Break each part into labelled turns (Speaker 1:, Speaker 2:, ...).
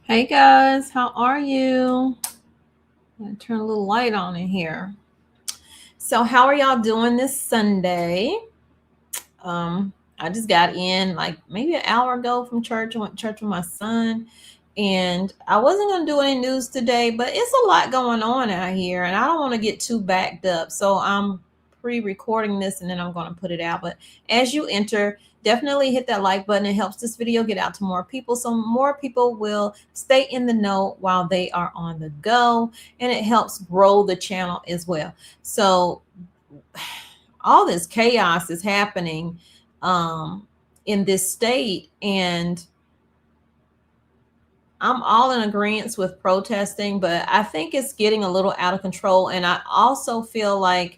Speaker 1: Hey guys, how are you? I'm gonna turn a little light on in here. So, how are y'all doing this Sunday? I just got in like maybe an hour ago from church. I went to church with my son, and I wasn't gonna do any news today, but it's a lot going on out here, and I don't want to get too backed up. So I'm pre-recording this, and then I'm gonna put it out. But as you enter, definitely hit that like button. It helps this video get out to more people, so more people will stay in the know while they are on the go, and it helps grow the channel as well. So all this chaos is happening in this state, and I'm all in agreement with protesting, but I think it's getting a little out of control. And I also feel like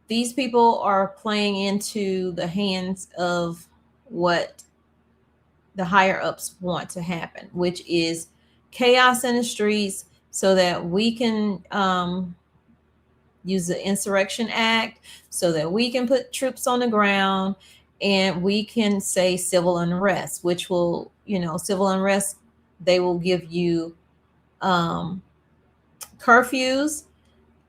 Speaker 1: these people are playing into the hands of what the higher ups want to happen, which is chaos in the streets so that we can use the Insurrection Act, so that we can put troops on the ground and we can say civil unrest, which will, civil unrest, they will give you curfews,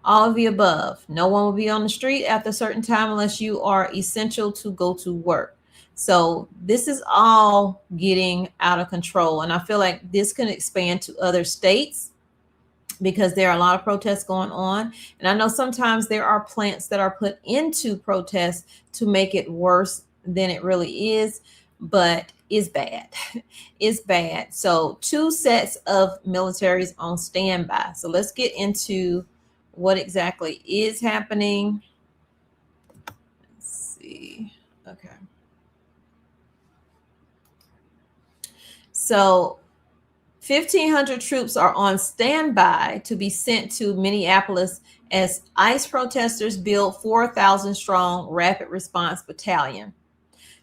Speaker 1: all of the above. No one will be on the street after a certain time unless you are essential to go to work. So this is all getting out of control. And I feel like this can expand to other states because there are a lot of protests going on. And I know sometimes there are plants that are put into protests to make it worse than it really is, but it's bad. It's bad. So 2 sets of militaries on standby. So let's get into what exactly is happening. Let's see. Okay. So 1,500 troops are on standby to be sent to Minneapolis as ICE protesters build 4,000 strong rapid response battalion.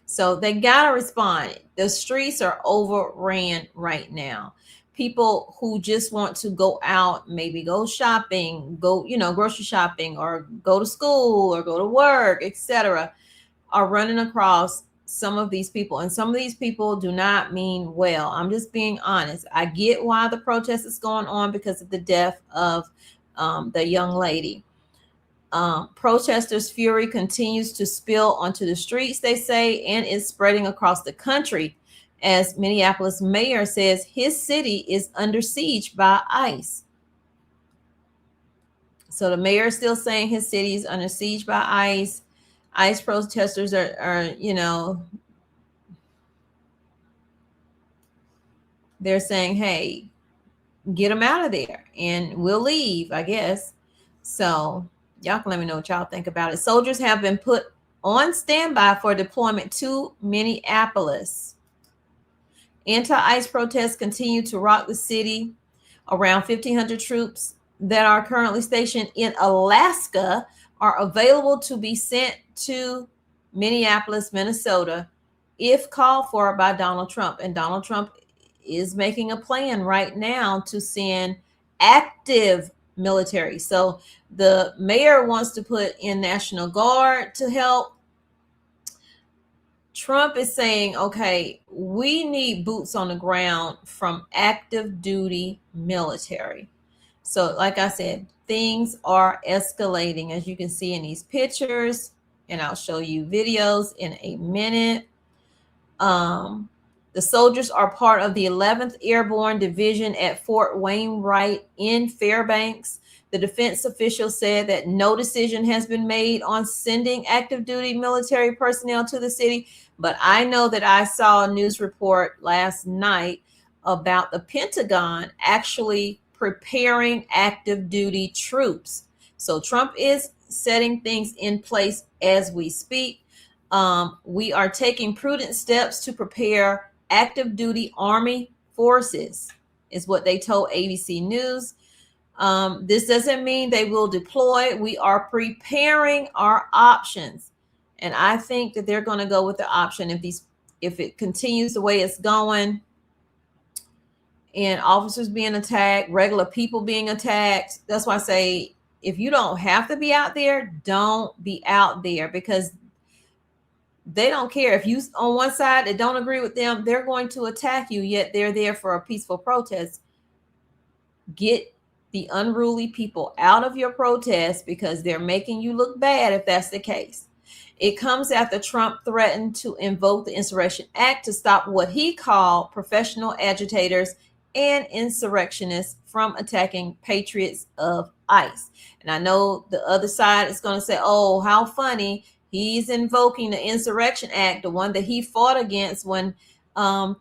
Speaker 1: So they got to respond. The streets are overran right now. People who just want to go out, maybe go shopping, go, grocery shopping, or go to school or go to work, etc., are running across some of these people. And some of these people do not mean well. I'm just being honest. I get why the protest is going on because of the death of the young lady. Protesters' fury continues to spill onto the streets, they say, and is spreading across the country as Minneapolis mayor says his city is under siege by ICE. So the mayor is still saying his city is under siege by ICE. ICE protesters are they're saying, hey, get them out of there and we'll leave, I guess. So y'all can let me know what y'all think about it. Soldiers have been put on standby for deployment to Minneapolis. Anti-ICE protests continue to rock the city. Around 1,500 troops that are currently stationed in Alaska are available to be sent to Minneapolis, Minnesota, if called for by Donald Trump. And Donald Trump is making a plan right now to send active military. So the mayor wants to put in National Guard to help. Trump is saying, okay, we need boots on the ground from active duty military. So like I said, things are escalating, as you can see in these pictures, and I'll show you videos in a minute. The soldiers are part of the 11th Airborne Division at Fort Wainwright in Fairbanks. The defense official said that no decision has been made on sending active duty military personnel to the city. But I know that I saw a news report last night about the Pentagon actually preparing active duty troops. So Trump is setting things in place as we speak. We are taking prudent steps to prepare active duty Army forces, is what they told ABC News. This doesn't mean they will deploy. We are preparing our options. And I think that they're going to go with the option if it continues the way it's going, and officers being attacked, regular people being attacked. That's why I say, if you don't have to be out there, don't be out there, because They don't care if you on one side that don't agree with them, they're going to attack you, yet they're there for a peaceful protest. Get the unruly people out of your protest because they're making you look bad if that's the case. It comes after Trump threatened to invoke the Insurrection Act to stop what he called professional agitators and insurrectionists from attacking patriots of ICE. And I know the other side is going to say, oh, how funny. He's invoking the Insurrection Act, the one that he fought against when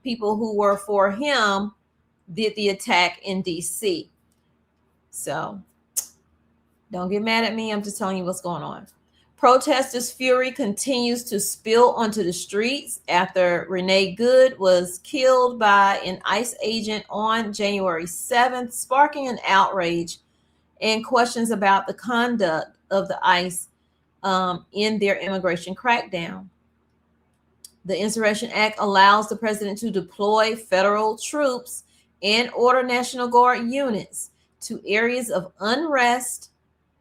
Speaker 1: people who were for him did the attack in DC. So don't get mad at me. I'm just telling you what's going on. Protesters' fury continues to spill onto the streets after Renee Good was killed by an ICE agent on January 7th, sparking an outrage and questions about the conduct of the ICE in their immigration crackdown. The Insurrection Act allows the president to deploy federal troops and order National Guard units to areas of unrest,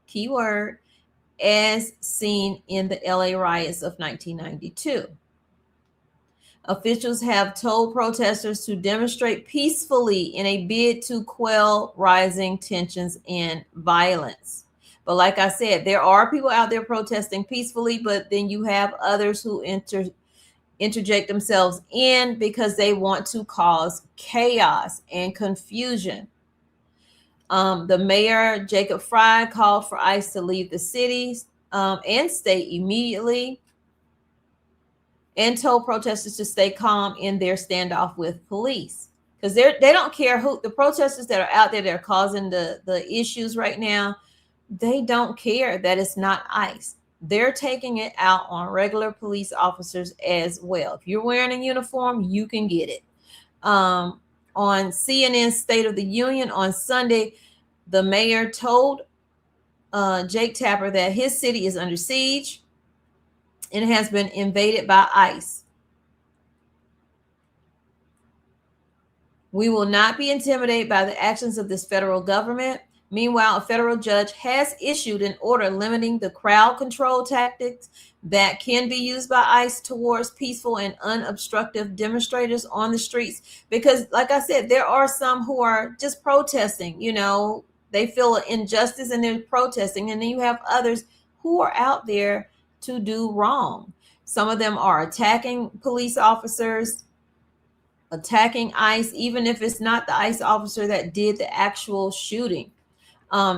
Speaker 1: keyword, as seen in the LA riots of 1992. Officials have told protesters to demonstrate peacefully in a bid to quell rising tensions and violence. But like I said, there are people out there protesting peacefully, but then you have others who interject themselves in because they want to cause chaos and confusion. The mayor, Jacob Fry, called for ICE to leave the city and state immediately and told protesters to stay calm in their standoff with police. Because they don't care who the protesters that are out there that are causing the issues right now, they don't care that it's not ICE. They're taking it out on regular police officers as well. If you're wearing a uniform, you can get it. On CNN's State of the Union on Sunday, the mayor told Jake Tapper that his city is under siege and has been invaded by ICE. We will not be intimidated by the actions of this federal government. Meanwhile, a federal judge has issued an order limiting the crowd control tactics that can be used by ICE towards peaceful and unobstructive demonstrators on the streets. Because, like I said, there are some who are just protesting. You know, they feel an injustice and they're protesting. And then you have others who are out there to do wrong. Some of them are attacking police officers, attacking ICE, even if it's not the ICE officer that did the actual shooting.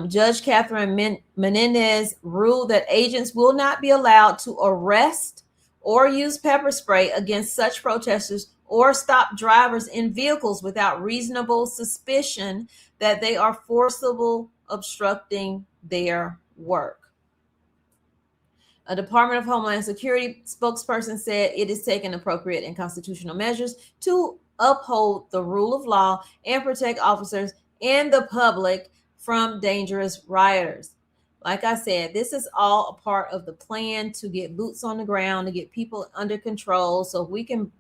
Speaker 1: Judge Catherine Menendez ruled that agents will not be allowed to arrest or use pepper spray against such protesters or stop drivers in vehicles without reasonable suspicion that they are forcibly obstructing their work. A Department of Homeland Security spokesperson said it is taking appropriate and constitutional measures to uphold the rule of law and protect officers and the public from dangerous rioters. Like I said, this is all a part of the plan to get boots on the ground, to get people under control, so we can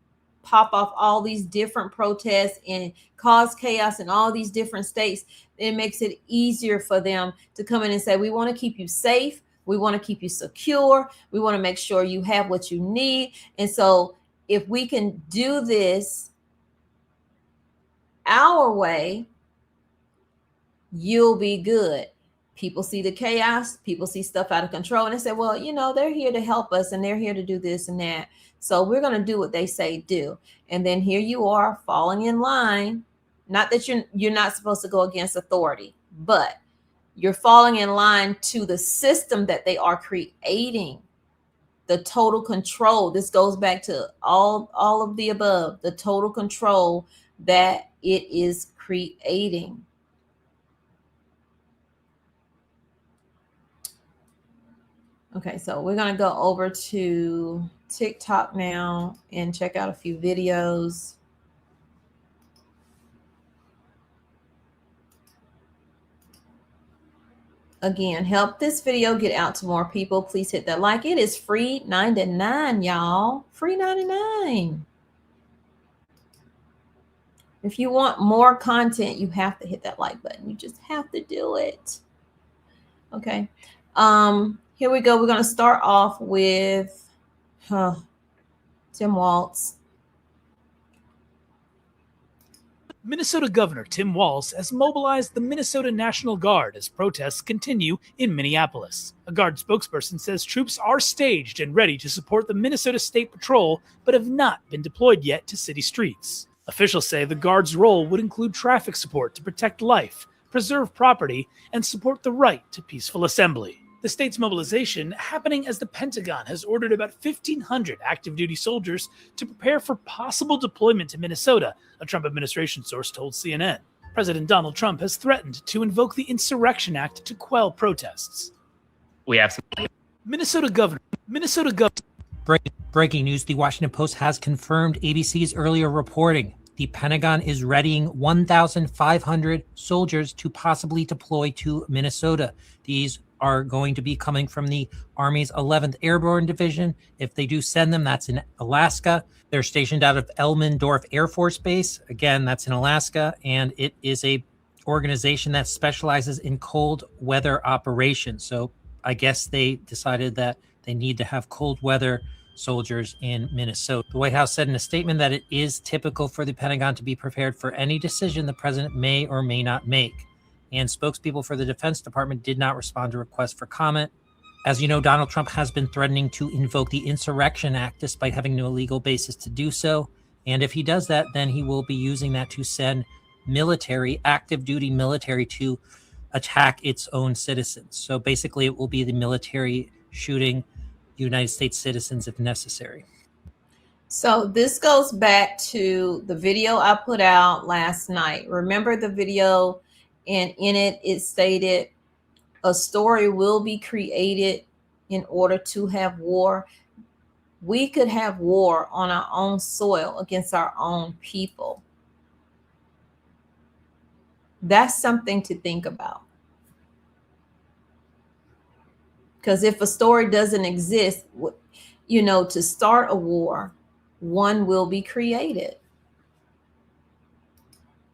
Speaker 1: pop off all these different protests and cause chaos in all these different states. It makes it easier for them to come in and say, we want to keep you safe. We want to keep you secure. We want to make sure you have what you need. And so if we can do this our way, you'll be good. People see the chaos, people see stuff out of control, and they say, well, you know, they're here to help us and they're here to do this and that. So we're going to do what they say do. And then here you are falling in line. Not that you're not supposed to go against authority, but you're falling in line to the system that they are creating. The total control. This goes back to all of the above, the total control that it is creating. Okay, so we're going to go over to TikTok now and check out a few videos. Again, help this video get out to more people. Please hit that like. It is free 99, y'all. Free 99. If you want more content, you have to hit that like button. You just have to do it. Okay. Here we go. We're going to start off with Tim Walz.
Speaker 2: Minnesota Governor Tim Walz has mobilized the Minnesota National Guard as protests continue in Minneapolis. A Guard spokesperson says troops are staged and ready to support the Minnesota State Patrol, but have not been deployed yet to city streets. Officials say the Guard's role would include traffic support to protect life, preserve property, and support the right to peaceful assembly. The state's mobilization happening as the Pentagon has ordered about 1,500 active duty soldiers to prepare for possible deployment to Minnesota, a Trump administration source told CNN. President Donald Trump has threatened to invoke the Insurrection Act to quell protests.
Speaker 3: We have some
Speaker 2: Minnesota Governor.
Speaker 4: Breaking news, the Washington Post has confirmed ABC's earlier reporting. The Pentagon is readying 1,500 soldiers to possibly deploy to Minnesota. These are going to be coming from the Army's 11th Airborne Division. If they do send them, that's in Alaska. They're stationed out of Elmendorf Air Force Base. Again, that's in Alaska, and it is a organization that specializes in cold weather operations. So I guess they decided that they need to have cold weather soldiers in Minnesota. The White House said in a statement that it is typical for the Pentagon to be prepared for any decision the president may or may not make. And spokespeople for the Defense Department did not respond to requests for comment. As you know, Donald Trump has been threatening to invoke the Insurrection Act despite having no legal basis to do so. And if he does that, then he will be using that to send military, active duty military, to attack its own citizens. So basically it will be the military shooting United States citizens if necessary.
Speaker 1: So this goes back to the video I put out last night. Remember the video? And in it, it stated a story will be created in order to have war. We could have war on our own soil against our own people. That's something to think about. Because if a story doesn't exist, you know, to start a war, one will be created.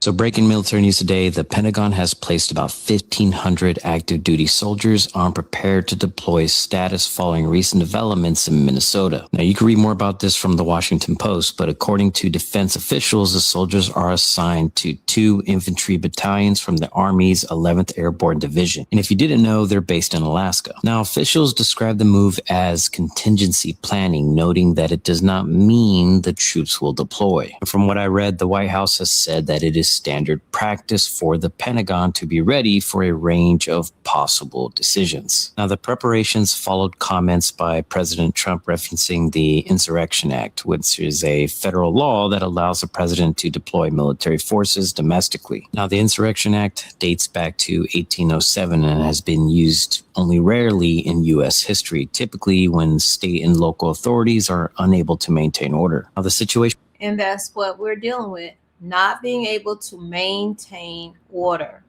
Speaker 5: So breaking military news today, the Pentagon has placed about 1,500 active duty soldiers on prepared to deploy status following recent developments in Minnesota. Now you can read more about this from the Washington Post, but according to defense officials, the soldiers are assigned to 2 infantry battalions from the Army's 11th Airborne Division. And if you didn't know, they're based in Alaska. Now officials describe the move as contingency planning, noting that it does not mean the troops will deploy. From what I read, the White House has said that it is standard practice for the Pentagon to be ready for a range of possible decisions. Now, the preparations followed comments by President Trump referencing the Insurrection Act, which is a federal law that allows the president to deploy military forces domestically. Now, the Insurrection Act dates back to 1807 and has been used only rarely in U.S. history, typically when state and local authorities are unable to maintain order. Now, the situation...
Speaker 1: And that's what we're dealing with. Not being able to maintain order.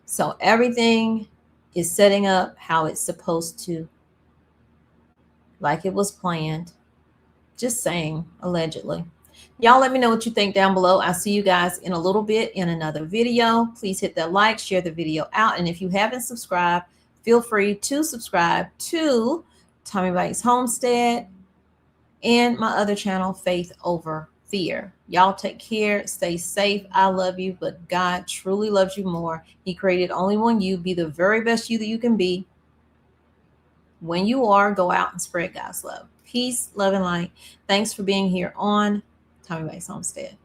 Speaker 1: So everything is setting up how it's supposed to, like it was planned. Just saying, allegedly. Y'all let me know what you think down below. I'll see you guys in a little bit in another video. Please hit that like, share the video out. And if you haven't subscribed, feel free to subscribe to Tommy Bites Homestead and my other channel, Faith Over Fear. Y'all take care, stay safe. I love you, but God truly loves you more. He created only one you. Be the very best you that you can be. When you are, go out and spread God's love. Peace, love, and light. Thanks for being here on Tommy Bites Homestead.